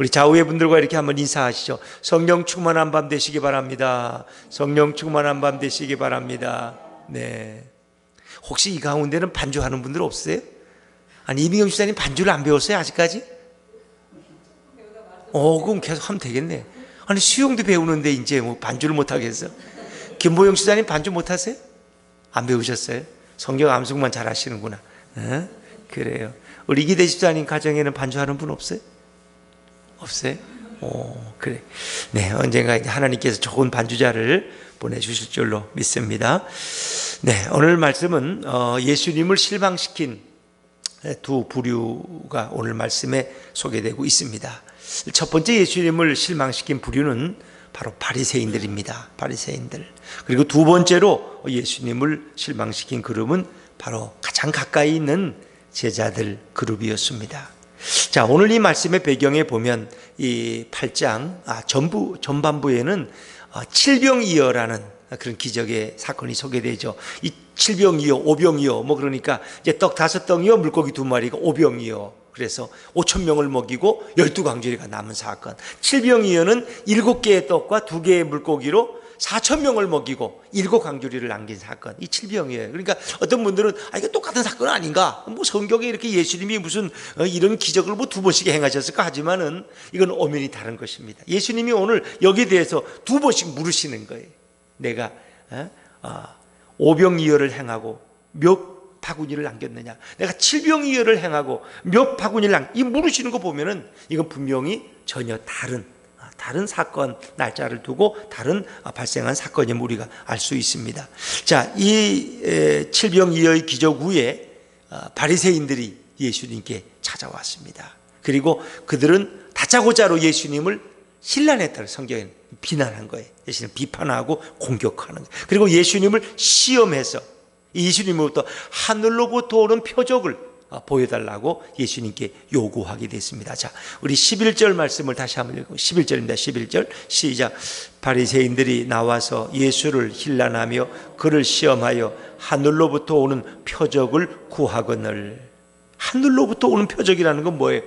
우리 좌우의 분들과 이렇게 한번 인사하시죠. 성령 충만한 밤 되시기 바랍니다. 성령 충만한 밤 되시기 바랍니다. 네. 혹시 이 가운데는 반주하는 분들 없으세요? 아니, 이민경 집사님 반주를 안 배웠어요 아직까지? 그럼 계속 하면 되겠네. 아니, 수영도 배우는데 이제 뭐 반주를 못 하겠어? 김보영 집사님 반주 못 하세요? 안 배우셨어요? 성경 암송만 잘 하시는구나. 그래요. 우리 이기대 집사님 가정에는 반주하는 분 없어요? 없어요? 그래. 네, 언젠가 이제 하나님께서 좋은 반주자를 보내주실 줄로 믿습니다. 네, 오늘 말씀은 예수님을 실망시킨 두 부류가 오늘 말씀에 소개되고 있습니다. 첫 번째 예수님을 실망시킨 부류는 바로 바리새인들입니다. 바리새인들. 그리고 두 번째로 예수님을 실망시킨 그룹은 바로 가장 가까이 있는 제자들 그룹이었습니다. 자, 오늘 이 말씀의 배경에 보면 이 8장 전반부에는 칠병이어라는 그런 기적의 사건이 소개되죠. 이 칠병이어, 오병이어, 그러니까 이제 떡 5덩이요, 물고기 2마리가 오병이어. 그래서 5,000명을 먹이고 12광주리가 남은 사건. 칠병이어는 7개의 떡과 2개의 물고기로 4,000명을 먹이고 7광주리를 남긴 사건. 이 칠병이에요. 그러니까 어떤 분들은 이게 똑같은 사건 아닌가? 성경에 이렇게 예수님이 무슨 이런 기적을 2번씩 행하셨을까? 하지만은 이건 엄연히 다른 것입니다. 예수님이 오늘 여기에 대해서 2번씩 물으시는 거예요. 내가 오병이어를 행하고 몇 바구니를 남겼느냐? 내가 칠병이어를 행하고 몇 바구니를 이 물으시는 거 보면은 이건 분명히 전혀 다른 사건 날짜를 두고 다른 발생한 사건임을 우리가 알 수 있습니다. 자, 이 칠병이어의 기적 후에 바리새인들이 예수님께 찾아왔습니다. 그리고 그들은 다짜고짜로 예수님을 신란했다는 성경에 비난한 거예요. 예수님을 비판하고 공격하는 거예요. 그리고 예수님을 시험해서 예수님으로부터 하늘로부터 오는 표적을 보여달라고 예수님께 요구하게 됐습니다. 자, 우리 11절 말씀을 다시 한번 읽고 11절입니다. 11절 시작. 바리새인들이 나와서 예수를 힐난하며 그를 시험하여 하늘로부터 오는 표적을 구하거늘. 하늘로부터 오는 표적이라는 건 뭐예요?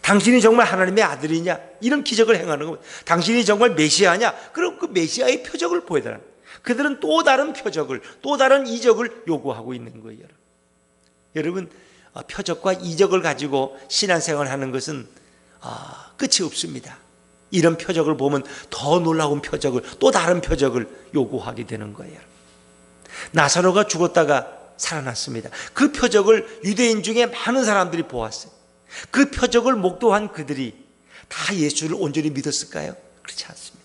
당신이 정말 하나님의 아들이냐? 이런 기적을 행하는 겁니다. 당신이 정말 메시아냐? 그럼 그 메시아의 표적을 보여달라는 거예요. 그들은 또 다른 표적을, 또 다른 이적을 요구하고 있는 거예요. 여러분, 표적과 이적을 가지고 신앙생활을 하는 것은 끝이 없습니다. 이런 표적을 보면 더 놀라운 표적을, 또 다른 표적을 요구하게 되는 거예요. 나사로가 죽었다가 살아났습니다. 그 표적을 유대인 중에 많은 사람들이 보았어요. 그 표적을 목도한 그들이 다 예수를 온전히 믿었을까요? 그렇지 않습니다.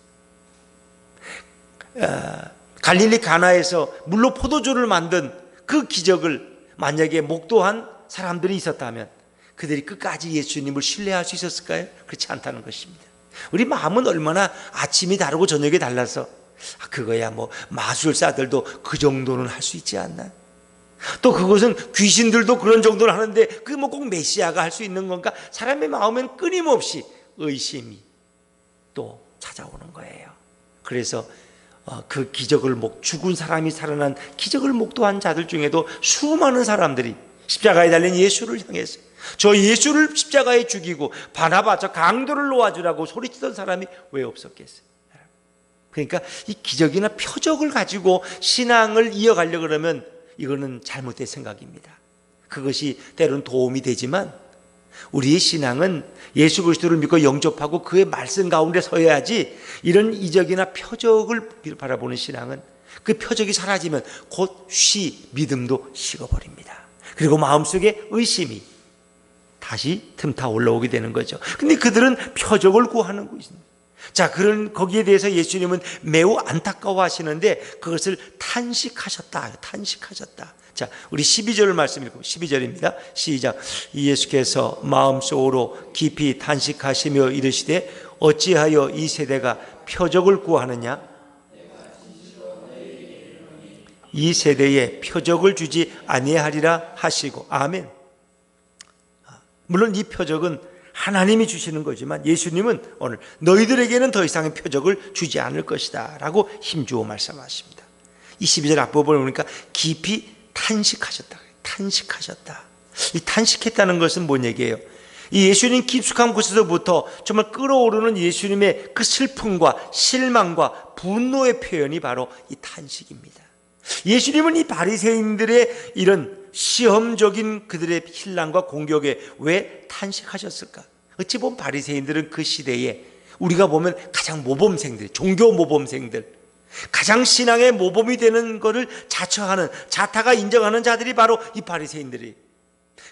갈릴리 가나에서 물로 포도주를 만든 그 기적을 만약에 목도한 사람들이 있었다면 그들이 끝까지 예수님을 신뢰할 수 있었을까요? 그렇지 않다는 것입니다. 우리 마음은 얼마나 아침이 다르고 저녁이 달라서 그거야 뭐 마술사들도 그 정도는 할 수 있지 않나? 또 그것은 귀신들도 그런 정도는 하는데 그게 뭐 꼭 메시아가 할 수 있는 건가? 사람의 마음엔 끊임없이 의심이 또 찾아오는 거예요. 그래서 그 기적을 죽은 사람이 살아난 기적을 목도한 자들 중에도 수많은 사람들이 십자가에 달린 예수를 향해서 저 예수를 십자가에 죽이고 바나바 저 강도를 놓아주라고 소리치던 사람이 왜 없었겠어요? 그러니까 이 기적이나 표적을 가지고 신앙을 이어가려고 그러면 이거는 잘못된 생각입니다. 그것이 때로는 도움이 되지만 우리의 신앙은 예수 그리스도를 믿고 영접하고 그의 말씀 가운데 서야지 이런 이적이나 표적을 바라보는 신앙은 그 표적이 사라지면 곧 믿음도 식어버립니다. 그리고 마음속에 의심이 다시 틈타 올라오게 되는 거죠. 근데 그들은 표적을 구하는 것입니다. 자, 거기에 대해서 예수님은 매우 안타까워하시는데 그것을 탄식하셨다. 자, 우리 12절 말씀 읽고 12절입니다. 시작. 예수께서 마음속으로 깊이 탄식하시며 이르시되 어찌하여 이 세대가 표적을 구하느냐? 이 세대에 표적을 주지 아니하리라 하시고. 아멘. 물론 이 표적은 하나님이 주시는 거지만 예수님은 오늘 너희들에게는 더 이상의 표적을 주지 않을 것이다 라고 힘주어 말씀하십니다. 이 12절 앞부분을 보니까 깊이 탄식하셨다. 이 탄식했다는 것은 뭔 얘기예요? 이 예수님 깊숙한 곳에서부터 정말 끓어오르는 예수님의 그 슬픔과 실망과 분노의 표현이 바로 이 탄식입니다. 예수님은 이 바리새인들의 이런 시험적인 그들의 신랑과 공격에 왜 탄식하셨을까? 어찌 보면 바리새인들은 그 시대에 우리가 보면 가장 모범생들, 종교 모범생들, 가장 신앙의 모범이 되는 것을 자처하는, 자타가 인정하는 자들이 바로 이 바리새인들이,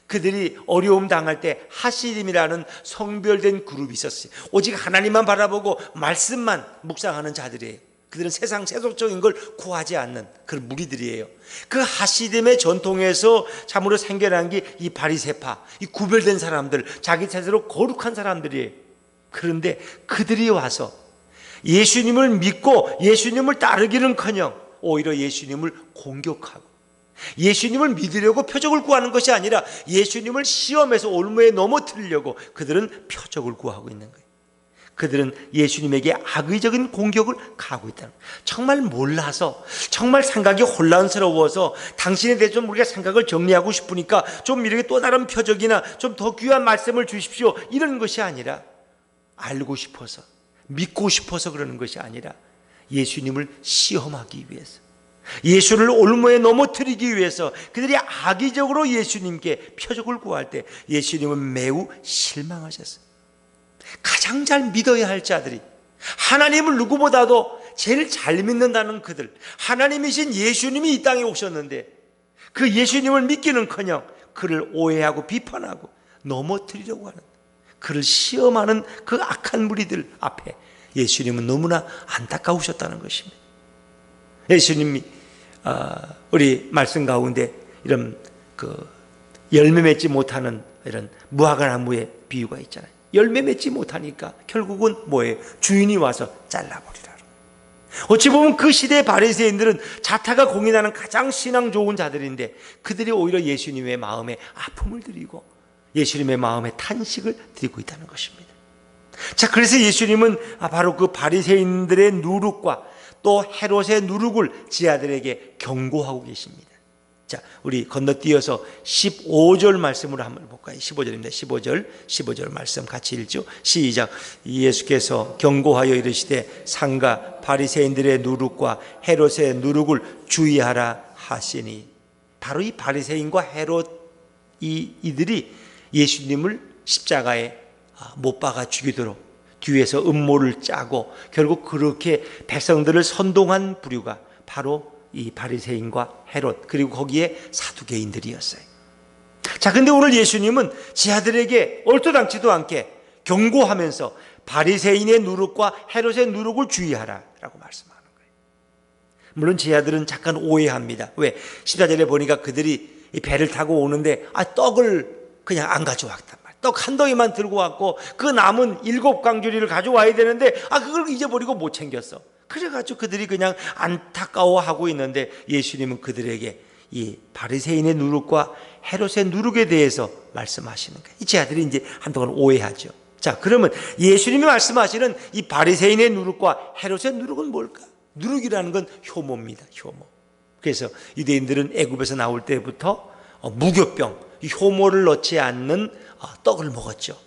그들이 어려움 당할 때 하시림이라는 성별된 그룹이 있었어요. 오직 하나님만 바라보고 말씀만 묵상하는 자들이에요. 그들은 세상 세속적인 걸 구하지 않는 그런 무리들이에요. 그 하시림의 전통에서 참으로 생겨난 게 이 바리새파, 이 구별된 사람들, 자기 자세로 거룩한 사람들이에요. 그런데 그들이 와서 예수님을 믿고 예수님을 따르기는커녕 오히려 예수님을 공격하고, 예수님을 믿으려고 표적을 구하는 것이 아니라 예수님을 시험에서 올무에 넘어뜨리려고 그들은 표적을 구하고 있는 거예요. 그들은 예수님에게 악의적인 공격을 가하고 있다는 거예요. 정말 몰라서, 정말 생각이 혼란스러워서 당신에 대해 좀 우리가 생각을 정리하고 싶으니까 좀 이렇게 또 다른 표적이나 좀 더 귀한 말씀을 주십시오, 이런 것이 아니라, 알고 싶어서, 믿고 싶어서 그러는 것이 아니라 예수님을 시험하기 위해서, 예수를 올무에 넘어뜨리기 위해서 그들이 악의적으로 예수님께 표적을 구할 때 예수님은 매우 실망하셨어요. 가장 잘 믿어야 할 자들이, 하나님을 누구보다도 제일 잘 믿는다는 그들, 하나님이신 예수님이 이 땅에 오셨는데 그 예수님을 믿기는커녕 그를 오해하고 비판하고 넘어뜨리려고 하는, 그를 시험하는 그 악한 무리들 앞에 예수님은 너무나 안타까우셨다는 것입니다. 예수님이 우리 말씀 가운데 이런 그 열매 맺지 못하는 이런 무화과나무의 비유가 있잖아요. 열매 맺지 못하니까 결국은 뭐예요? 주인이 와서 잘라버리라. 어찌 보면 그 시대의 바리새인들은 자타가 공인하는 가장 신앙 좋은 자들인데 그들이 오히려 예수님의 마음에 아픔을 드리고 예수님의 마음에 탄식을 드리고 있다는 것입니다. 자, 그래서 예수님은 바로 그 바리새인들의 누룩과 또 헤롯의 누룩을 지 아들에게 경고하고 계십니다. 자, 우리 건너뛰어서 15절 말씀으로 한번 볼까요? 15절입니다. 15절 말씀 같이 읽죠. 시작. 예수께서 경고하여 이르시되 상가 바리새인들의 누룩과 헤롯의 누룩을 주의하라 하시니, 바로 이 바리새인과 헤롯 이들이 예수님을 십자가에 못 박아 죽이도록 뒤에서 음모를 짜고 결국 그렇게 백성들을 선동한 부류가 바로 이 바리새인과 헤롯, 그리고 거기에 사두개인들이었어요. 자, 근데 오늘 예수님은 지 아들에게 얼토당치도 않게 경고하면서 바리새인의 누룩과 헤롯의 누룩을 주의하라 라고 말씀하는 거예요. 물론 지 아들은 잠깐 오해합니다. 왜? 14절에 보니까 그들이 이 배를 타고 오는데 떡을 그냥 안 가져왔단 말이에요. 떡 한 덩이만 들고 왔고 그 남은 7광주리를 가져와야 되는데 그걸 잊어버리고 못 챙겼어. 그래가지고 그들이 그냥 안타까워하고 있는데 예수님은 그들에게 이 바리새인의 누룩과 헤롯의 누룩에 대해서 말씀하시는 거예요. 이 제 아들이 이제 한동안 오해하죠. 자, 그러면 예수님이 말씀하시는 이 바리새인의 누룩과 헤롯의 누룩은 뭘까? 누룩이라는 건 효모입니다. 효모. 그래서 유대인들은 애굽에서 나올 때부터 무교병, 효모를 넣지 않는 떡을 먹었죠.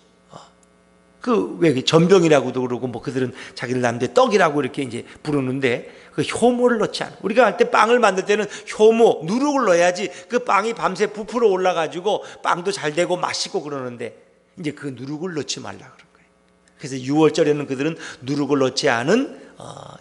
그 왜 전병이라고도 그러고 뭐 그들은 자기들 남대 떡이라고 이렇게 이제 부르는데 그 효모를 넣지 않아. 우리가 할 때 빵을 만들 때는 효모, 누룩을 넣어야지 그 빵이 밤새 부풀어 올라가지고 빵도 잘 되고 맛있고 그러는데 이제 그 누룩을 넣지 말라 그런 거예요. 그래서 6월절에는 그들은 누룩을 넣지 않은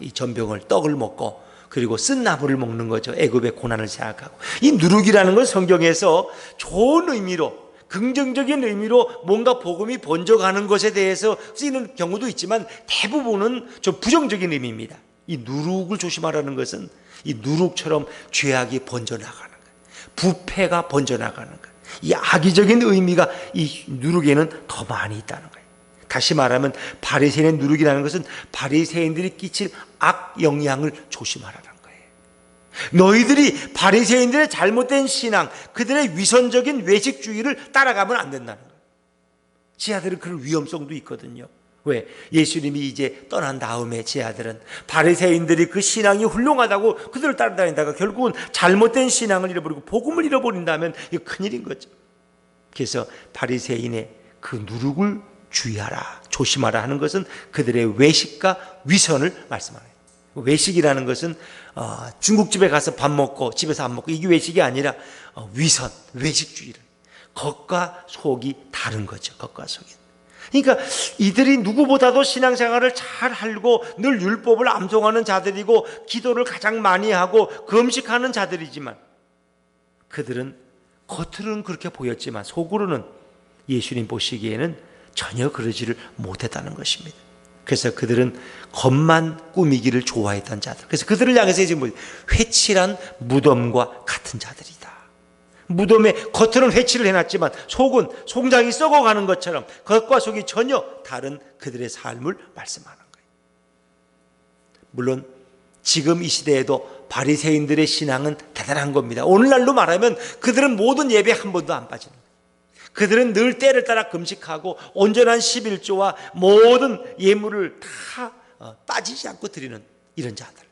이 전병을, 떡을 먹고 그리고 쓴 나물을 먹는 거죠. 애굽의 고난을 생각하고. 이 누룩이라는 건 성경에서 좋은 의미로, 긍정적인 의미로 뭔가 복음이 번져가는 것에 대해서 쓰이는 경우도 있지만 대부분은 좀 부정적인 의미입니다. 이 누룩을 조심하라는 것은 이 누룩처럼 죄악이 번져나가는 거예요. 부패가 번져나가는 거예요. 이 악의적인 의미가 이 누룩에는 더 많이 있다는 거예요. 다시 말하면 바리새인의 누룩이라는 것은 바리새인들이 끼칠 악 영향을 조심하라는 거예요. 너희들이 바리새인들의 잘못된 신앙, 그들의 위선적인 외식주의를 따라가면 안 된다는 거예요. 제 아들은 그런 위험성도 있거든요. 왜? 예수님이 이제 떠난 다음에 제 아들은 바리새인들이 그 신앙이 훌륭하다고 그들을 따라다니다가 결국은 잘못된 신앙을 잃어버리고 복음을 잃어버린다면 이거 큰일인 거죠. 그래서 바리새인의 그 누룩을 주의하라, 조심하라 하는 것은 그들의 외식과 위선을 말씀하는 거예요. 외식이라는 것은 중국집에 가서 밥 먹고 집에서 안 먹고 이게 외식이 아니라 위선, 외식주의를, 겉과 속이 다른 거죠. 겉과 속이. 그러니까 이들이 누구보다도 신앙생활을 잘 하고 늘 율법을 암송하는 자들이고 기도를 가장 많이 하고 금식하는 자들이지만 그들은 겉으로는 그렇게 보였지만 속으로는 예수님 보시기에는 전혀 그러지를 못했다는 것입니다. 그래서 그들은 겉만 꾸미기를 좋아했던 자들. 그래서 그들을 향해서 지금 회칠한 무덤과 같은 자들이다. 무덤에 겉으로는 회칠을 해놨지만 속은 송장이 썩어가는 것처럼 겉과 속이 전혀 다른 그들의 삶을 말씀하는 거예요. 물론 지금 이 시대에도 바리새인들의 신앙은 대단한 겁니다. 오늘날로 말하면 그들은 모든 예배 한 번도 안 빠지는 거예요. 그들은 늘 때를 따라 금식하고 온전한 11조와 모든 예물을 다 빠지지 않고 드리는 이런 자들.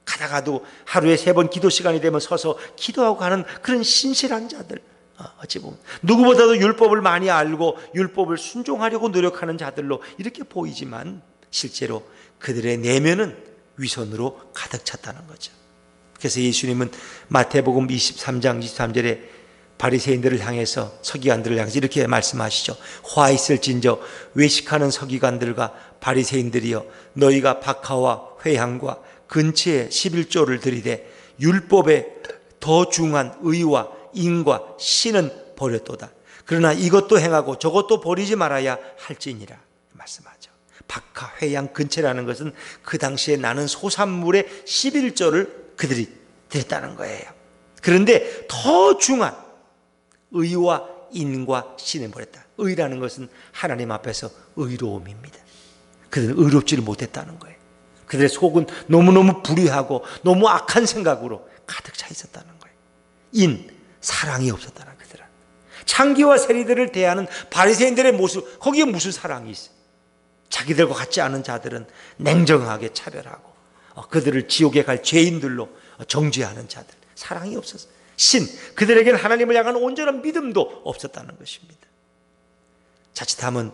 가다가도 하루에 3번 기도 시간이 되면 서서 기도하고 가는 그런 신실한 자들. 어찌 보면 누구보다도 율법을 많이 알고 율법을 순종하려고 노력하는 자들로 이렇게 보이지만 실제로 그들의 내면은 위선으로 가득 찼다는 거죠. 그래서 예수님은 마태복음 23장 23절에 바리새인들을 향해서, 서기관들을 향해서 이렇게 말씀하시죠. 화 있을진저 외식하는 서기관들과 바리새인들이여, 너희가 박하와 회향과 근처에 11조를 들이되 율법에 더 중한 의와 인과 신은 버렸도다. 그러나 이것도 행하고 저것도 버리지 말아야 할지니라 말씀하죠. 박하, 회양, 근처라는 것은 그 당시에 나는 소산물의 11조를 그들이 드렸다는 거예요. 그런데 더 중한 의와 인과 신을 버렸다. 의라는 것은 하나님 앞에서 의로움입니다. 그들은 의롭지를 못했다는 거예요. 그들의 속은 너무너무 불의하고 너무 악한 생각으로 가득 차 있었다는 거예요. 인, 사랑이 없었다는 그들은. 창기와 세리들을 대하는 바리새인들의 모습, 거기에 무슨 사랑이 있어요? 자기들과 같지 않은 자들은 냉정하게 차별하고 그들을 지옥에 갈 죄인들로 정죄하는 자들. 사랑이 없었어요. 신, 그들에게는 하나님을 향한 온전한 믿음도 없었다는 것입니다. 자칫하면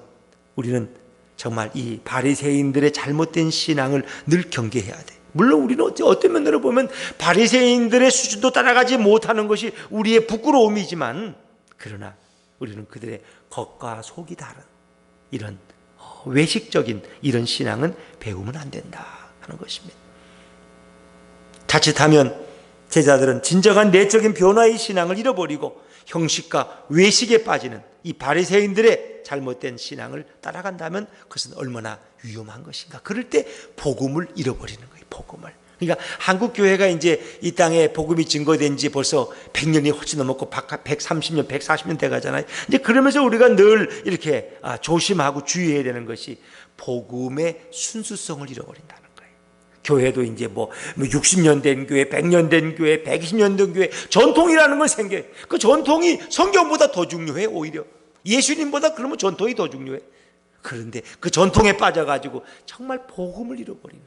우리는 정말 이 바리새인들의 잘못된 신앙을 늘 경계해야 돼. 물론 우리는 어떤 면으로 보면 바리새인들의 수준도 따라가지 못하는 것이 우리의 부끄러움이지만, 그러나 우리는 그들의 겉과 속이 다른 이런 외식적인 이런 신앙은 배우면 안 된다 하는 것입니다. 자칫하면 제자들은 진정한 내적인 변화의 신앙을 잃어버리고 형식과 외식에 빠지는 이 바리새인들의 잘못된 신앙을 따라간다면 그것은 얼마나 위험한 것인가. 그럴 때 복음을 잃어버리는 거예요. 복음을. 그러니까 한국 교회가 이제 이 땅에 복음이 증거된 지 벌써 100년이 훨씬 넘었고 130년, 140년 돼 가잖아요. 이제 그러면서 우리가 늘 이렇게 조심하고 주의해야 되는 것이 복음의 순수성을 잃어버린다는 거예요. 교회도 이제 뭐 60년 된 교회, 100년 된 교회, 120년 된 교회, 전통이라는 걸 생겨요. 그 전통이 성경보다 더 중요해. 오히려 예수님보다 그러면 전통이 더 중요해. 그런데 그 전통에 빠져가지고 정말 복음을 잃어버리는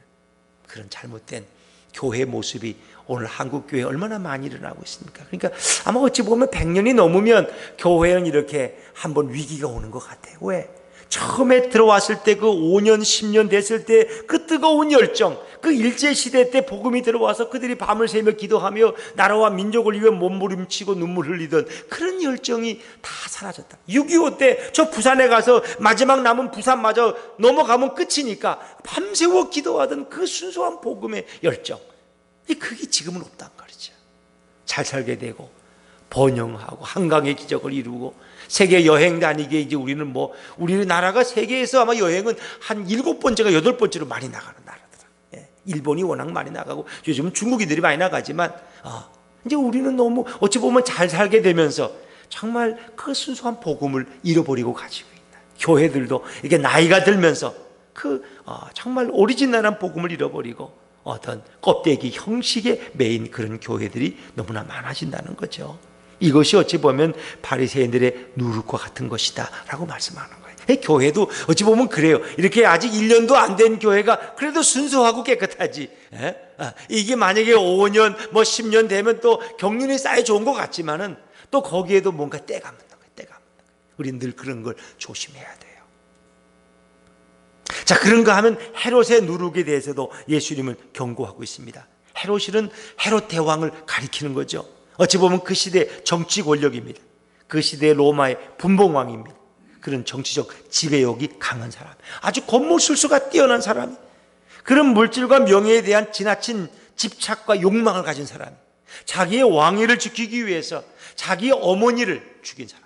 그런 잘못된 교회 모습이 오늘 한국 교회에 얼마나 많이 일어나고 있습니까? 그러니까 아마 어찌 보면 100년이 넘으면 교회는 이렇게 한번 위기가 오는 것 같아요. 왜? 처음에 들어왔을 때 그 5년, 10년 됐을 때 그 뜨거운 열정, 그 일제시대 때 복음이 들어와서 그들이 밤을 새며 기도하며 나라와 민족을 위해 몸부림치고 눈물 흘리던 그런 열정이 다 사라졌다. 6.25 때 저 부산에 가서 마지막 남은 부산마저 넘어가면 끝이니까 밤새워 기도하던 그 순수한 복음의 열정, 그게 지금은 없단 말이죠. 잘 살게 되고 번영하고 한강의 기적을 이루고 세계 여행 다니게 이제 우리는 우리나라가 세계에서 아마 여행은 한 7번째가 8번째로 많이 나가는 나라더라. 예, 일본이 워낙 많이 나가고 요즘은 중국인들이 많이 나가지만 이제 우리는 너무 어찌 보면 잘 살게 되면서 정말 그 순수한 복음을 잃어버리고 가지고 있다. 교회들도 이게 나이가 들면서 정말 오리지널한 복음을 잃어버리고 어떤 껍데기 형식에 매인 그런 교회들이 너무나 많아진다는 거죠. 이것이 어찌 보면 바리새인들의 누룩과 같은 것이다 라고 말씀하는 거예요. 교회도 어찌 보면 그래요. 이렇게 아직 1년도 안 된 교회가 그래도 순수하고 깨끗하지. 이게 만약에 5년 10년 되면 또 경륜이 쌓여 좋은 것 같지만은 또 거기에도 뭔가 때가 묻는 거예요. 때가 묻는 거예요. 우리는 늘 그런 걸 조심해야 돼요. 자, 그런가 하면 헤롯의 누룩에 대해서도 예수님은 경고하고 있습니다. 헤롯은 헤롯 대왕을 가리키는 거죠. 어찌 보면 그 시대 정치 권력입니다. 그 시대 로마의 분봉왕입니다. 그런 정치적 지배욕이 강한 사람, 아주 겉모술수가 뛰어난 사람이, 그런 물질과 명예에 대한 지나친 집착과 욕망을 가진 사람이, 자기의 왕위를 지키기 위해서 자기 어머니를 죽인 사람,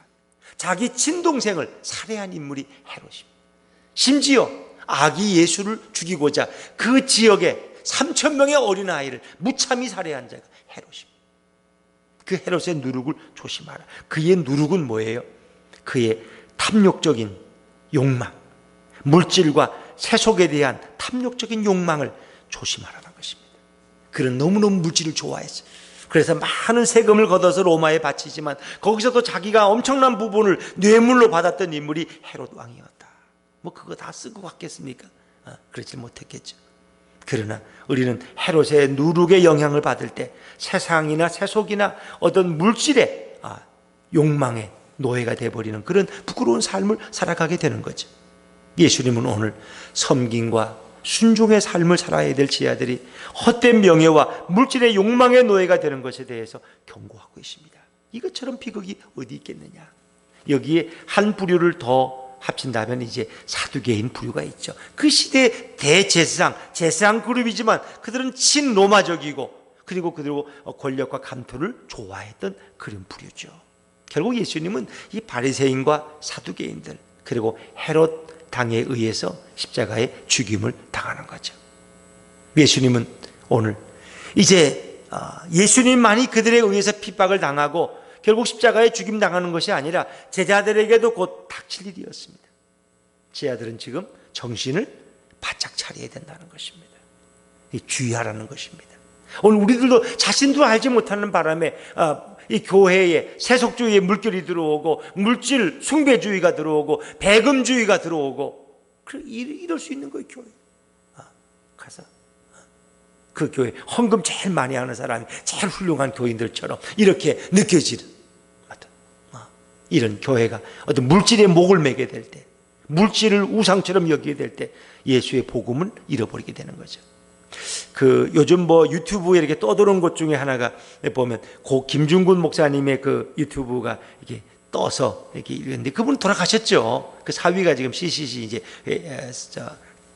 자기 친동생을 살해한 인물이 헤롯입니다. 심지어 아기 예수를 죽이고자 그 지역에 3,000명의 어린아이를 무참히 살해한 자가 헤롯입니다. 그 헤롯의 누룩을 조심하라. 그의 누룩은 뭐예요? 그의 탐욕적인 욕망, 물질과 세속에 대한 탐욕적인 욕망을 조심하라는 것입니다. 그는 너무너무 물질을 좋아했어요. 그래서 많은 세금을 걷어서 로마에 바치지만 거기서도 자기가 엄청난 부분을 뇌물로 받았던 인물이 헤롯 왕이었다. 뭐 그거 다 쓰고 갔겠습니까? 그러지 못했겠죠. 그러나 우리는 헤롯의 누룩의 영향을 받을 때 세상이나 세속이나 어떤 물질의 욕망의 노예가 되어버리는 그런 부끄러운 삶을 살아가게 되는 거죠. 예수님은 오늘 섬김과 순종의 삶을 살아야 될 지아들이 헛된 명예와 물질의 욕망의 노예가 되는 것에 대해서 경고하고 있습니다. 이것처럼 비극이 어디 있겠느냐. 여기에 한 부류를 더 합친다면 이제 사두개인 부류가 있죠. 그 시대 제사장 그룹이지만 그들은 친로마적이고 그리고 권력과 감투를 좋아했던 그런 부류죠. 결국 예수님은 이 바리새인과 사두개인들 그리고 헤롯 당에 의해서 십자가에 죽임을 당하는 거죠. 예수님은 오늘 이제 예수님만이 그들에 의해서 핍박을 당하고 결국 십자가에 죽임 당하는 것이 아니라 제자들에게도 곧 닥칠 일이었습니다. 제자들은 지금 정신을 바짝 차려야 된다는 것입니다. 주의하라는 것입니다. 오늘 우리들도 자신도 알지 못하는 바람에 이 교회에 세속주의의 물결이 들어오고 물질 숭배주의가 들어오고 배금주의가 들어오고 이럴 수 있는 거예요. 교회 가서 그 교회 헌금 제일 많이 하는 사람이 제일 훌륭한 교인들처럼 이렇게 느껴지는 이런 교회가 어떤 물질의 목을 매게 될 때, 물질을 우상처럼 여기게 될 때 예수의 복음을 잃어버리게 되는 거죠. 그 요즘 뭐 유튜브에 이렇게 떠도는 것 중에 하나가 보면 고 김중근 목사님의 그 유튜브가 이렇게 떠서 이렇게 이랬는데 그분 돌아가셨죠. 그 사위가 지금 CCC 이제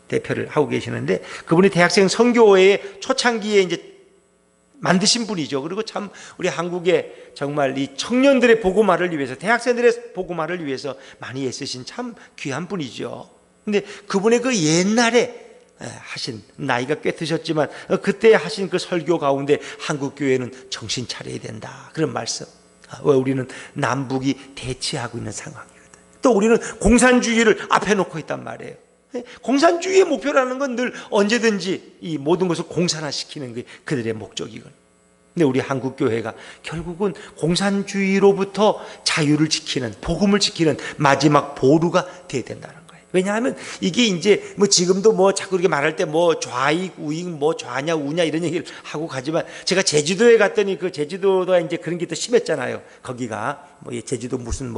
대표를 하고 계시는데 그분이 대학생 선교회의 초창기에 이제 만드신 분이죠. 그리고 참 우리 한국에 정말 이 청년들의 복음화를 위해서 대학생들의 복음화를 위해서 많이 애쓰신 참 귀한 분이죠. 근데 그분의 그 옛날에 하신 나이가 꽤 드셨지만 그때 하신 그 설교 가운데 한국 교회는 정신 차려야 된다 그런 말씀. 왜 우리는 남북이 대치하고 있는 상황이거든. 또 우리는 공산주의를 앞에 놓고 있단 말이에요. 공산주의의 목표라는 건 늘 언제든지 이 모든 것을 공산화시키는 게 그들의 목적이거든. 근데 우리 한국 교회가 결국은 공산주의로부터 자유를 지키는 복음을 지키는 마지막 보루가 돼야 된다는 거예요. 왜냐하면 이게 이제 뭐 지금도 뭐 자꾸 이렇게 말할 때 뭐 좌익 우익 뭐 좌냐 우냐 이런 얘기를 하고 가지만 제가 제주도에 갔더니 그 제주도가 이제 그런 게 더 심했잖아요. 거기가 뭐 제주도 무슨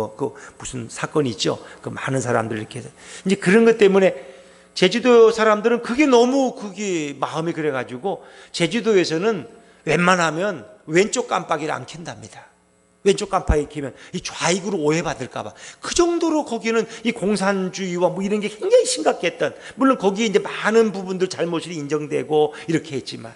무슨 사건이 있죠. 그 많은 사람들 이렇게 해서 이제 그런 것 때문에 제주도 사람들은 그게 너무 그게 마음이 그래가지고 제주도에서는 웬만하면 왼쪽 깜빡이를 안 켠답니다. 왼쪽 깜빡이 켜면 이 좌익으로 오해받을까봐 그 정도로 거기는 이 공산주의와 뭐 이런 게 굉장히 심각했던, 물론 거기에 이제 많은 부분들 잘못이 인정되고 이렇게 했지만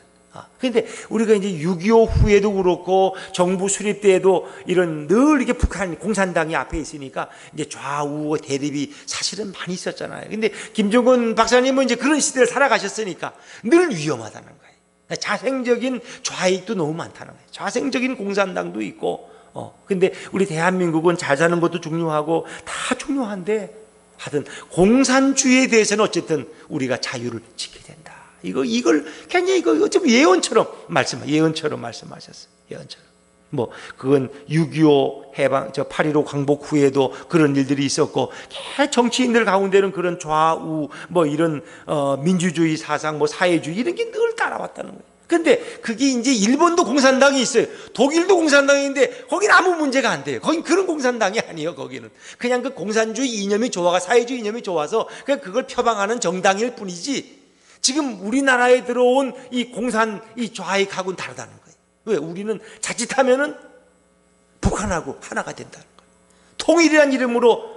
그런데 우리가 이제 6.25 후에도 그렇고 정부 수립 때에도 이런 늘 이렇게 북한 공산당이 앞에 있으니까 이제 좌우 대립이 사실은 많이 있었잖아요. 근데 김정은 박사님은 이제 그런 시대를 살아가셨으니까 늘 위험하다는 거예요. 자생적인 좌익도 너무 많다는 거예요. 자생적인 공산당도 있고 근데 우리 대한민국은 잘 사는 것도 중요하고 다 중요한데 하여튼 공산주의에 대해서는 어쨌든 우리가 자유를 지켜야 된다. 이걸 굉장히 어쩌면 예언처럼 말씀하셨어요. 예언처럼. 뭐 그건 6.25 해방, 8.15 광복 후에도 그런 일들이 있었고, 정치인들 가운데는 그런 좌우 뭐 이런 민주주의 사상, 뭐 사회주의 이런 게 늘 따라왔다는 거예요. 근데 그게 이제 일본도 공산당이 있어요. 독일도 공산당인데 거긴 아무 문제가 안 돼요. 거긴 그런 공산당이 아니에요. 거기는 그냥 그 공산주의 이념이 좋아가 사회주의 이념이 좋아서 그냥 그걸 표방하는 정당일 뿐이지, 지금 우리나라에 들어온 이 공산 이 좌익하고는 다르다는 거예요. 왜? 우리는 자칫하면은 북한하고 하나가 된다는 거예요. 통일이라는 이름으로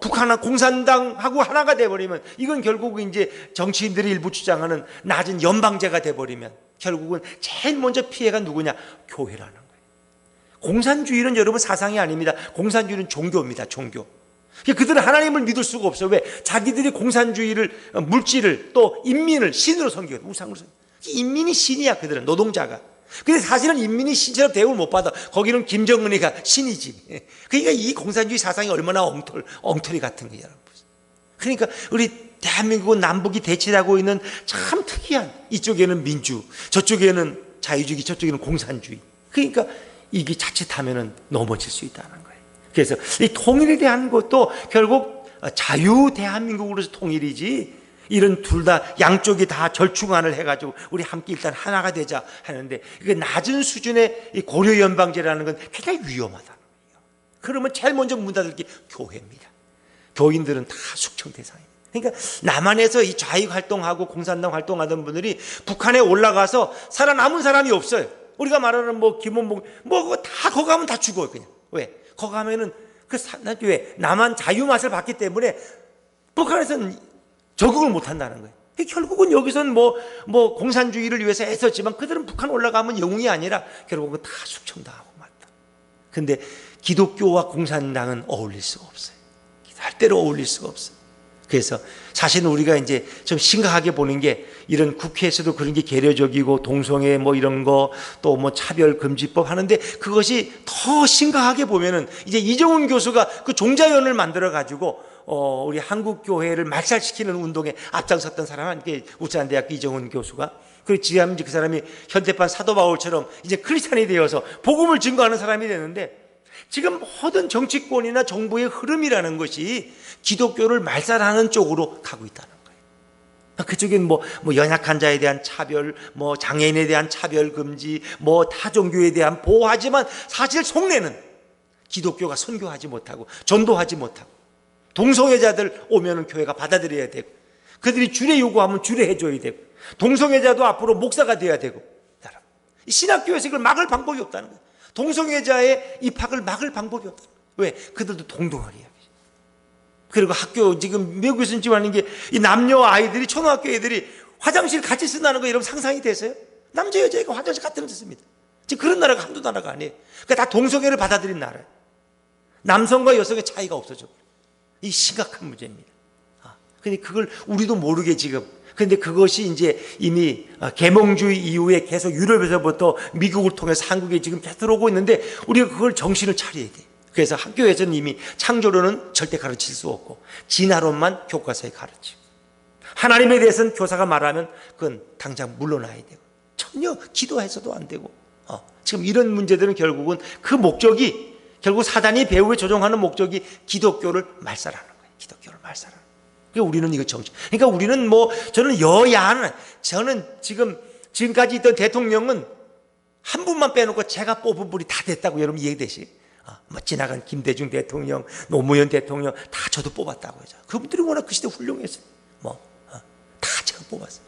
북한하고 공산당하고 하나가 돼버리면 이건 결국 이제 정치인들이 일부 주장하는 낮은 연방제가 돼버리면 결국은 제일 먼저 피해가 누구냐? 교회라는 거예요. 공산주의는 여러분 사상이 아닙니다. 공산주의는 종교입니다. 종교. 그들은 하나님을 믿을 수가 없어요. 왜? 자기들이 공산주의를, 물질을, 또 인민을 신으로 섬겨요. 우상으로 섬겨요. 인민이 신이야. 그들은 노동자가. 근데 사실은 인민이 신처럼 대우를 못 받아. 거기는 김정은이가 신이지. 그러니까 이 공산주의 사상이 얼마나 엉터리 같은 거예요. 그러니까 우리 대한민국은 남북이 대치하고 있는 참 특이한, 이쪽에는 민주, 저쪽에는 자유주의, 저쪽에는 공산주의. 그러니까 이게 자칫하면은 넘어질 수 있다는 거예요. 그래서 이 통일에 대한 것도 결국 자유 대한민국으로서 통일이지, 이런 둘 다 양쪽이 다 절충안을 해가지고 우리 함께 일단 하나가 되자 하는데, 이게 낮은 수준의 이 고려연방제라는 건 굉장히 위험하다는 거예요. 그러면 제일 먼저 문 닫을 게 교회입니다. 교인들은 다 숙청 대상입니다. 그러니까 남한에서 이 좌익 활동하고 공산당 활동하던 분들이 북한에 올라가서 살아남은 사람이 없어요. 우리가 말하는 뭐 김원봉 뭐 다 거기 가면 다 죽어요. 그냥. 왜? 거기 가면은 왜? 남한 자유 맛을 봤기 때문에 북한에서는 적응을 못 한다는 거예요. 결국은 여기서는 뭐 공산주의를 위해서 애썼지만 그들은 북한 올라가면 영웅이 아니라 결국은 다 숙청당하고 말다. 근데 기독교와 공산당은 어울릴 수가 없어요. 절대로 어울릴 수가 없어요. 그래서 사실은 우리가 이제 좀 심각하게 보는 게, 이런 국회에서도 그런 게 계례적이고 동성애 뭐 이런 거 또 뭐 차별금지법 하는데, 그것이 더 심각하게 보면은 이제 이정훈 교수가 그 종자연을 만들어 가지고 우리 한국 교회를 말살시키는 운동에 앞장섰던 사람, 울산대학교 이정훈 교수가. 그리고 지금 그 사람이 현대판 사도 바울처럼 이제 크리스찬이 되어서 복음을 증거하는 사람이 되는데, 지금 모든 정치권이나 정부의 흐름이라는 것이 기독교를 말살하는 쪽으로 가고 있다는 거예요. 그쪽엔 뭐 연약한 자에 대한 차별, 뭐 장애인에 대한 차별 금지, 뭐 타종교에 대한 보호하지만 사실 속내는 기독교가 선교하지 못하고 전도하지 못하고, 동성애자들 오면은 교회가 받아들여야 되고, 그들이 주례 요구하면 주례 해줘야 되고, 동성애자도 앞으로 목사가 돼야 되고, 신학교에서 이걸 막을 방법이 없다는 거예요. 동성애자의 입학을 막을 방법이 없다. 왜? 그들도 동등하게 해야지. 그리고 학교, 지금 미국에서는 지금 하는 게, 이 남녀 아이들이, 초등학교 애들이 화장실 같이 쓴다는 거 여러분 상상이 되세요? 남자 여자애가 화장실 같은 데 씁니다. 지금 그런 나라가 한두 나라가 아니에요. 그러니까 다 동성애를 받아들인 나라예요. 남성과 여성의 차이가 없어져. 이 심각한 문제입니다. 근데 그걸 우리도 모르게 지금, 그런데 그것이 이제 이미 계몽주의 이후에 계속 유럽에서부터 미국을 통해서 한국에 지금 계속 들어오고 있는데, 우리가 그걸 정신을 차려야 돼. 그래서 학교에서는 이미 창조론은 절대 가르칠 수 없고 진화론만 교과서에 가르치고, 하나님에 대해서는 교사가 말하면 그건 당장 물러나야 되고, 전혀 기도해서도 안 되고, 지금 이런 문제들은 결국은 그 목적이, 결국 사단이 배후에 조종하는 목적이 기독교를 말살하는 거예요. 기독교를 말살하는 거예요. 그러니까 우리는 이거 정치. 그러니까 우리는 저는 여야는, 저는 지금까지 있던 대통령은 한 분만 빼놓고 제가 뽑은 분이 다 됐다고 여러분 이해되시? 지나간 김대중 대통령, 노무현 대통령 다 저도 뽑았다고 하죠. 그분들이 워낙 그 시대 훌륭했어요. 다 제가 뽑았어요.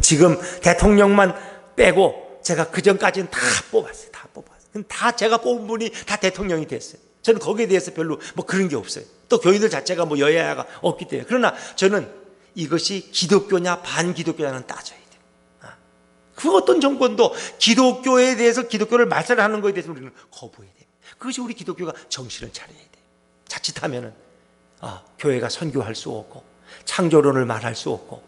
지금 대통령만 빼고 제가 그 전까지는 다 뽑았어요. 다 뽑았어요. 다 제가 뽑은 분이 다 대통령이 됐어요. 저는 거기에 대해서 별로 그런 게 없어요. 또 교인들 자체가 여야가 없기 때문에. 그러나 저는 이것이 기독교냐 반기독교냐는 따져야 돼요. 그 어떤 정권도 기독교에 대해서, 기독교를 말살하는 것에 대해서 우리는 거부해야 돼요. 그것이 우리 기독교가 정신을 차려야 돼요. 자칫하면은 교회가 선교할 수 없고, 창조론을 말할 수 없고,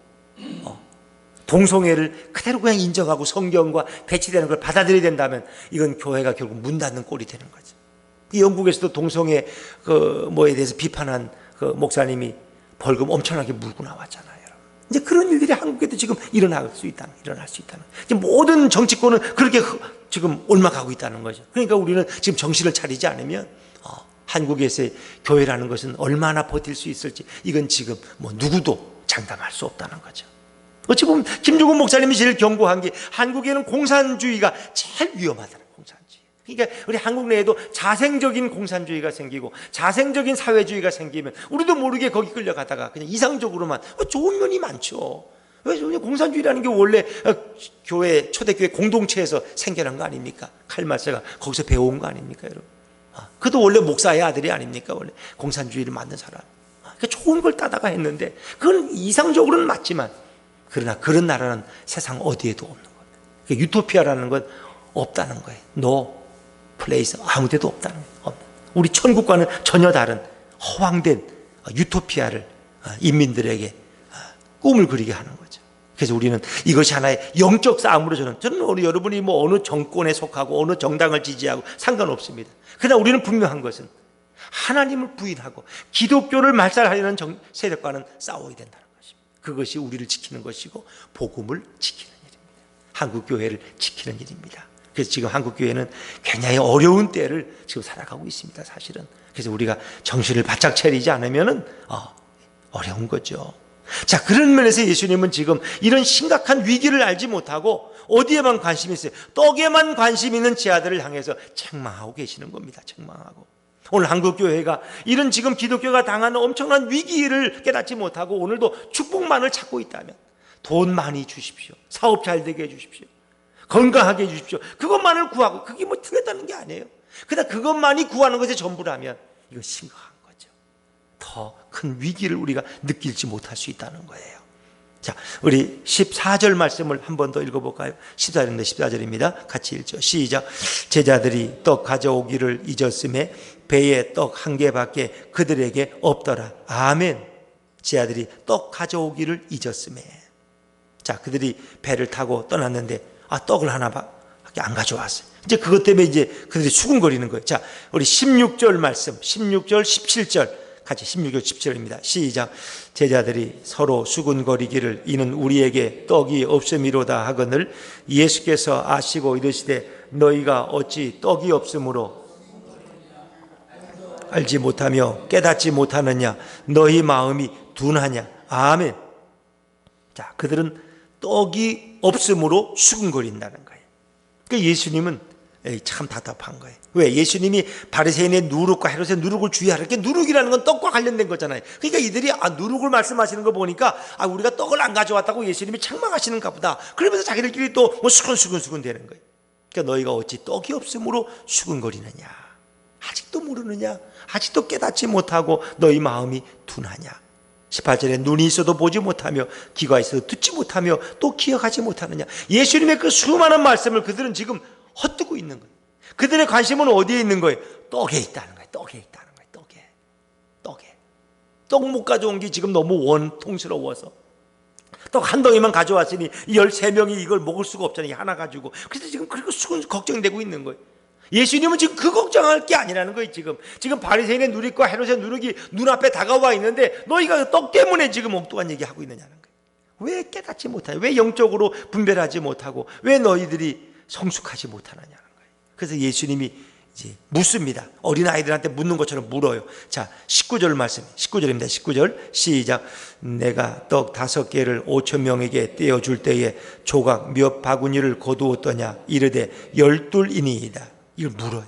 동성애를 그대로 그냥 인정하고 성경과 배치되는 걸 받아들여야 된다면 이건 교회가 결국 문 닫는 꼴이 되는 거죠. 영국에서도 동성애 뭐에 대해서 비판한 그 목사님이 벌금 엄청나게 물고 나왔잖아요. 이제 그런 일들이 한국에도 지금 일어날 수 있다는. 이제 모든 정치권은 그렇게 지금 옮아가고 있다는 거죠. 그러니까 우리는 지금 정신을 차리지 않으면 한국에서의 교회라는 것은 얼마나 버틸 수 있을지, 이건 지금 누구도 장담할 수 없다는 거죠. 어찌 보면 김종국 목사님이 제일 경고한 게 한국에는 공산주의가 제일 위험하다는 공산주의. 그러니까 우리 한국 내에도 자생적인 공산주의가 생기고 자생적인 사회주의가 생기면 우리도 모르게 거기 끌려가다가 그냥 이상적으로만 좋은 면이 많죠. 공산주의라는 게 원래 교회 초대교회 공동체에서 생겨난 거 아닙니까? 칼마스가 거기서 배워온 거 아닙니까, 여러분? 그도 원래 목사의 아들이 아닙니까? 원래 공산주의를 만든 사람. 그러니까 좋은 걸 따다가 했는데 그건 이상적으로는 맞지만 그러나 그런 나라는 세상 어디에도 없는 거예요. 그러니까 유토피아라는 건 없다는 거예요. No place, 아무 데도 없다는 거예요. 우리 천국과는 전혀 다른 허황된 유토피아를 인민들에게 꿈을 그리게 하는 거죠. 그래서 우리는 이것이 하나의 영적 싸움으로 저는 우리 여러분이 뭐 어느 정권에 속하고 어느 정당을 지지하고 상관없습니다. 그러나 우리는 분명한 것은 하나님을 부인하고 기독교를 말살하려는 세력과는 싸워야 된다는 것입니다. 그것이 우리를 지키는 것이고 복음을 지키는 일입니다. 한국교회를 지키는 일입니다. 그래서 지금 한국교회는 굉장히 어려운 때를 지금 살아가고 있습니다, 사실은. 그래서 우리가 정신을 바짝 차리지 않으면 어려운 거죠. 자, 그런 면에서 예수님은 지금 이런 심각한 위기를 알지 못하고 어디에만 관심이 있어요? 떡에만 관심 있는 제 아들을 향해서 책망하고 계시는 겁니다. 책망하고. 오늘 한국교회가 이런 지금 기독교가 당하는 엄청난 위기를 깨닫지 못하고 오늘도 축복만을 찾고 있다면 돈 많이 주십시오. 사업 잘 되게 해주십시오. 건강하게 해주십시오. 그것만을 구하고 그게 뭐 틀렸다는 게 아니에요. 그러나 그것만이 구하는 것이 전부라면 이거 심각한 거죠. 더 큰 위기를 우리가 느낄지 못할 수 있다는 거예요. 자, 우리 14절 말씀을 한 번 더 읽어볼까요? 14절인데 14절입니다. 같이 읽죠. 시작. 제자들이 떡 가져오기를 잊었음에 배에 떡 한 개밖에 그들에게 없더라. 아멘. 제자들이 떡 가져오기를 잊었음에. 자, 그들이 배를 타고 떠났는데 떡을 하나밖에 안 가져왔어요. 이제 그것 때문에 이제 그들이 수군거리는 거예요. 자, 우리 16절 말씀, 16절, 17절 같이 16절, 17절입니다. 시작. 제자들이 서로 수군거리기를 이는 우리에게 떡이 없음이로다 하거늘 예수께서 아시고 이르시되 너희가 어찌 떡이 없으므로 알지 못하며 깨닫지 못하느냐 너희 마음이 둔하냐. 아멘. 자, 그들은 떡이 없으므로 수군거린다는 거예요. 그러니까 예수님은 참 답답한 거예요. 왜? 예수님이 바리새인의 누룩과 헤롯의 누룩을 주의하라. 누룩이라는 건 떡과 관련된 거잖아요. 그러니까 이들이 누룩을 말씀하시는 거 보니까 우리가 떡을 안 가져왔다고 예수님이 책망하시는가 보다. 그러면서 자기들끼리 또 뭐 수근수근 되는 거예요. 그러니까 너희가 어찌 떡이 없으므로 수근거리느냐. 아직도 모르느냐. 아직도 깨닫지 못하고 너희 마음이 둔하냐. 18절에 눈이 있어도 보지 못하며 귀가 있어도 듣지 못하며 또 기억하지 못하느냐. 예수님의 그 수많은 말씀을 그들은 지금 헛두고 있는 거예요. 그들의 관심은 어디에 있는 거예요? 떡에 있다는 거예요. 떡에 있다는 거예요. 떡에. 떡 못 가져온 게 지금 너무 원통스러워서 떡 한 덩이만 가져왔으니 13명이 이걸 먹을 수가 없잖아요. 하나 가지고. 그래서 지금 그렇게 걱정되고 있는 거예요. 예수님은 지금 그 걱정할 게 아니라는 거예요. 지금 바리새인의 누룩과 헤롯의 누룩이 눈앞에 다가와 있는데 너희가 떡 때문에 지금 엉뚱한 얘기하고 있느냐는 거예요. 왜 깨닫지 못하냐? 왜 영적으로 분별하지 못하고 왜 너희들이 성숙하지 못하느냐는 거예요. 그래서 예수님이 이제 묻습니다. 어린아이들한테 묻는 것처럼 물어요. 자, 19절 말씀, 19절입니다. 19절 시작. 내가 떡 5개를 5,000명에게 떼어줄 때에 조각 몇 바구니를 거두었더냐 이르되 12이니이다. 이걸 물어요.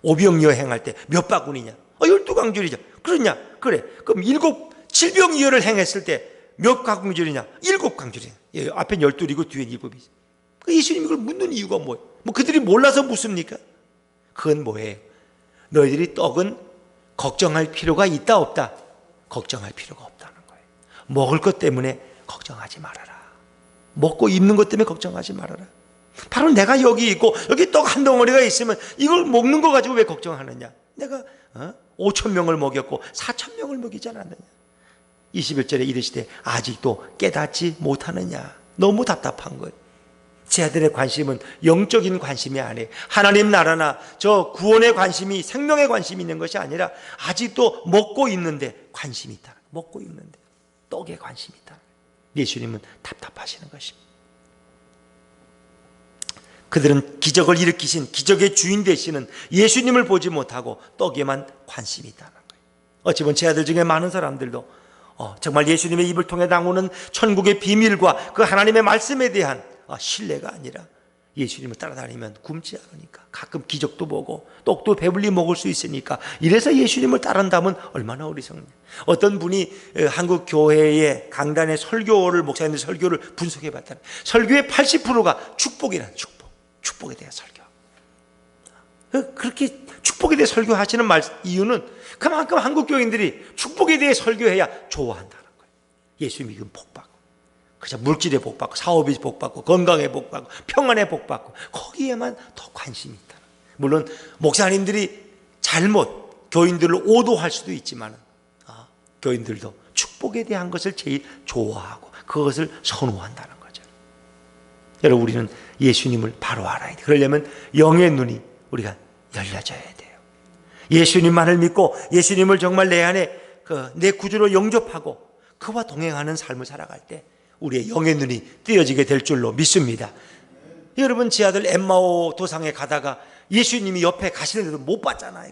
오병 여행할 때 몇 바구니냐? 12강줄이죠. 그러냐? 그래. 그럼 7병이어를 행했을 때 몇 강줄이냐? 7강줄이냐? 예, 앞엔 12이고 뒤엔 7이죠. 예수님이 이걸 묻는 이유가 뭐예요? 뭐 그들이 몰라서 묻습니까? 그건 뭐예요? 너희들이 떡은 걱정할 필요가 있다 없다? 걱정할 필요가 없다는 거예요. 먹을 것 때문에 걱정하지 말아라. 먹고 입는 것 때문에 걱정하지 말아라. 바로 내가 여기 있고 여기 떡 한 덩어리가 있으면 이걸 먹는 거 가지고 왜 걱정하느냐? 내가 5,000명을 먹였고 4,000명을 먹이지 않았느냐? 21절에 이르시되 아직도 깨닫지 못하느냐? 너무 답답한 거예요. 제 아들의 관심은 영적인 관심이 아니에요. 하나님 나라나 저 구원의 관심이 생명의 관심이 있는 것이 아니라 아직도 먹고 있는데 관심이 있다. 먹고 있는데 떡에 관심이 있다. 예수님은 답답하시는 것입니다. 그들은 기적을 일으키신 기적의 주인 되시는 예수님을 보지 못하고 떡에만 관심이 있다는 거예요. 어찌 보면 제 아들 중에 많은 사람들도 정말 예수님의 입을 통해 나오는 천국의 비밀과 그 하나님의 말씀에 대한 신뢰가 아니라 예수님을 따라다니면 굶지 않으니까, 가끔 기적도 보고 떡도 배불리 먹을 수 있으니까, 이래서 예수님을 따른다면 얼마나 어리석냐. 어떤 분이 한국 교회의 강단의 설교를, 목사님들 설교를 분석해 봤다는, 설교의 80%가 축복이라는, 축복에 대한 설교. 그렇게 축복에 대해 설교하시는 이유는 그만큼 한국 교인들이 축복에 대해 설교해야 좋아한다는 거예요. 예수 믿으면 복받고, 그저 물질에 복받고, 사업에 복받고, 건강에 복받고, 평안에 복받고, 거기에만 더 관심이 있다. 물론 목사님들이 잘못 교인들을 오도할 수도 있지만, 교인들도 축복에 대한 것을 제일 좋아하고 그것을 선호한다는 거죠. 여러분, 우리는 예수님을 바로 알아야 돼요. 그러려면 영의 눈이 우리가 열려져야 돼요. 예수님만을 믿고 예수님을 정말 내 안에 내 구주로 영접하고 그와 동행하는 삶을 살아갈 때 우리의 영의 눈이 띄어지게 될 줄로 믿습니다. 여러분, 제 아들 엠마오 도상에 가다가 예수님이 옆에 가시는데도 못 봤잖아요.